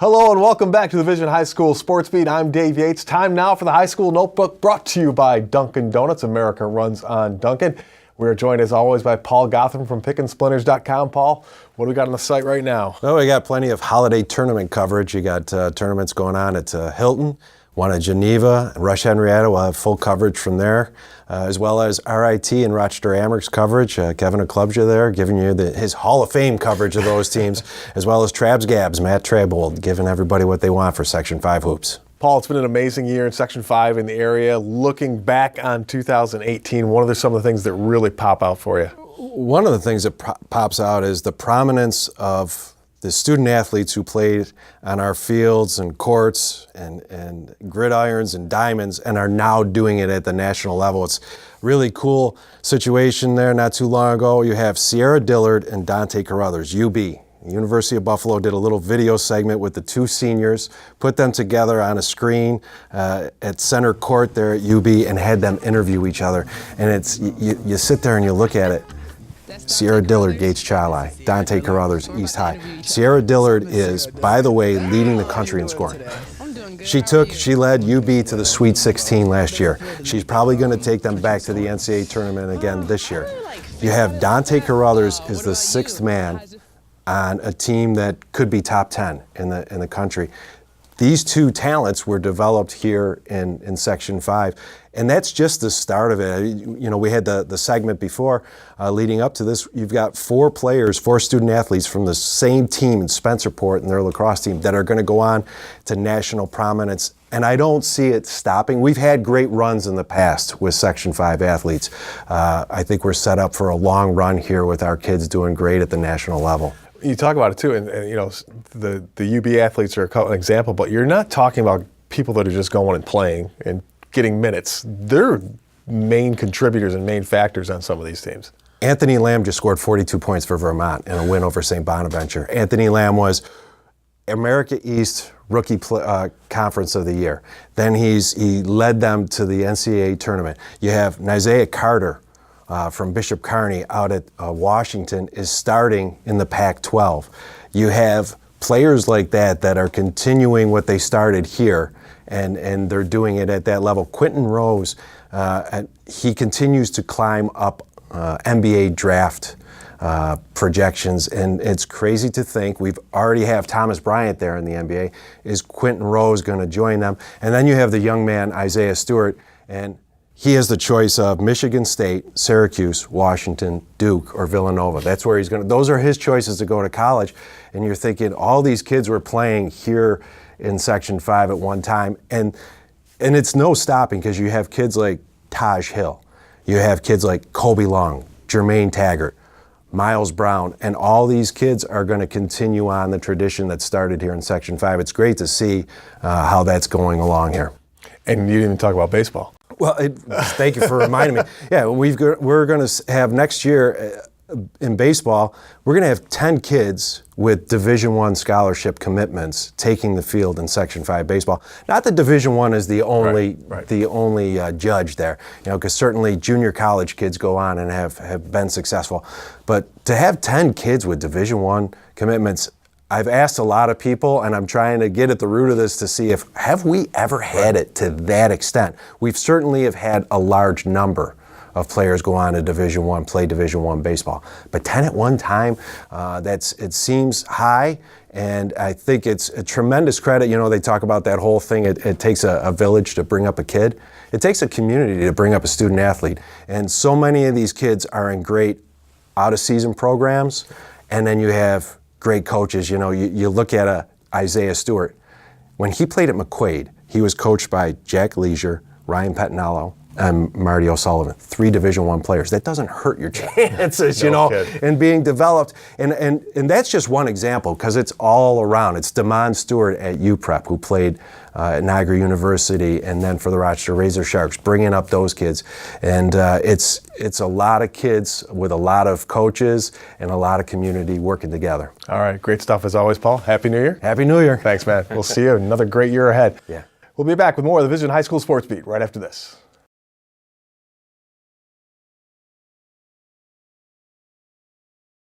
Hello and welcome back to the Vision High School Sports Beat. I'm Dave Yates. Time now for the High School Notebook, brought to you by Dunkin Donuts. America runs on Dunkin. We're joined as always by Paul Gotham from PickinSplinters.com. Paul, what do we got on the site right now? Well, we got plenty of holiday tournament coverage. You got tournaments going on at Hilton, one at Geneva, Rush Henrietta. We'll have full coverage from there, as well as RIT and Rochester Amherst coverage. Kevin Aklubja there giving you his Hall of Fame coverage of those teams, as well as Trabs Gabs, Matt Trabold, giving everybody what they want for Section 5 hoops. Paul, it's been an amazing year in Section 5 in the area. Looking back on 2018, what are some of the things that really pop out for you? One of the things that pops out is the prominence of the student athletes who played on our fields and courts and gridirons and diamonds and are now doing it at the national level. It's a really cool situation there. Not too long ago, you have Sierra Dillard and Dante Carruthers, UB. University of Buffalo did a little video segment with the two seniors, put them together on a screen at center court there at UB and had them interview each other. And it's you sit there and you look at it. Sierra Dillard, Gates Chili, Dante Carruthers, East High. Sierra Dillard is, by the way, leading the country in scoring. She led UB to the Sweet 16 last year. She's probably going to take them back to the NCAA tournament again this year. You have Dante Carruthers is the sixth man on a team that could be top 10 in the country. These two talents were developed here in Section 5, and that's just the start of it. You know, we had the segment before leading up to this. You've got four student athletes from the same team in Spencerport and their lacrosse team that are going to go on to national prominence, and I don't see it stopping. We've had great runs in the past with Section 5 athletes. I think we're set up for a long run here with our kids doing great at the national level. You talk about it too, and you know, the UB athletes are an example, but you're not talking about people that are just going and playing and getting minutes. They're main contributors and main factors on some of these teams. Anthony Lamb just scored 42 points for Vermont in a win over St. Bonaventure. Anthony Lamb was America East Rookie Conference of the Year. Then he led them to the NCAA tournament. You have Isaiah Carter from Bishop Kearney out at Washington is starting in the Pac-12. You have players like that are continuing what they started here, and they're doing it at that level. Quentin Rose, he continues to climb up NBA draft projections, and it's crazy to think we've already have Thomas Bryant there in the NBA. Is Quentin Rose going to join them? And then you have the young man Isaiah Stewart, and he has the choice of Michigan State, Syracuse, Washington, Duke, or Villanova. That's where he's going to. Those are his choices to go to college. And you're thinking all these kids were playing here in Section 5 at one time, and it's no stopping because you have kids like Taj Hill, you have kids like Kobe Long, Jermaine Taggart, Miles Brown, and all these kids are going to continue on the tradition that started here in Section 5. It's great to see how that's going along here. And you didn't talk about baseball. Well, thank you for reminding me. Yeah, we're going to have next year in baseball, we're going to have 10 kids with Division I scholarship commitments taking the field in Section 5 baseball. Not that Division I is the only judge there, you know, because certainly junior college kids go on and have been successful. But to have 10 kids with Division I commitments, I've asked a lot of people, and I'm trying to get at the root of this to see have we ever had it to that extent. We've certainly have had a large number of players go on to Division I, play Division I baseball. But 10 at one time, it seems high, and I think it's a tremendous credit. You know, they talk about that whole thing, it takes a village to bring up a kid. It takes a community to bring up a student athlete. And so many of these kids are in great out-of-season programs, and then you have great coaches. You know, you look at Isaiah Stewart. When he played at McQuaid, he was coached by Jack Leisure, Ryan Pettinello, and Marty O'Sullivan, 3 Division I players. That doesn't hurt your chances, you know, in being developed. And that's just one example, because it's all around. It's Damon Stewart at UPrep, who played at Niagara University and then for the Rochester Razor Sharks, bringing up those kids. And it's a lot of kids with a lot of coaches and a lot of community working together. All right, great stuff as always, Paul. Happy New Year. Happy New Year. Thanks, man. We'll see you. Another great year ahead. Yeah. We'll be back with more of the Vision High School Sports Beat right after this.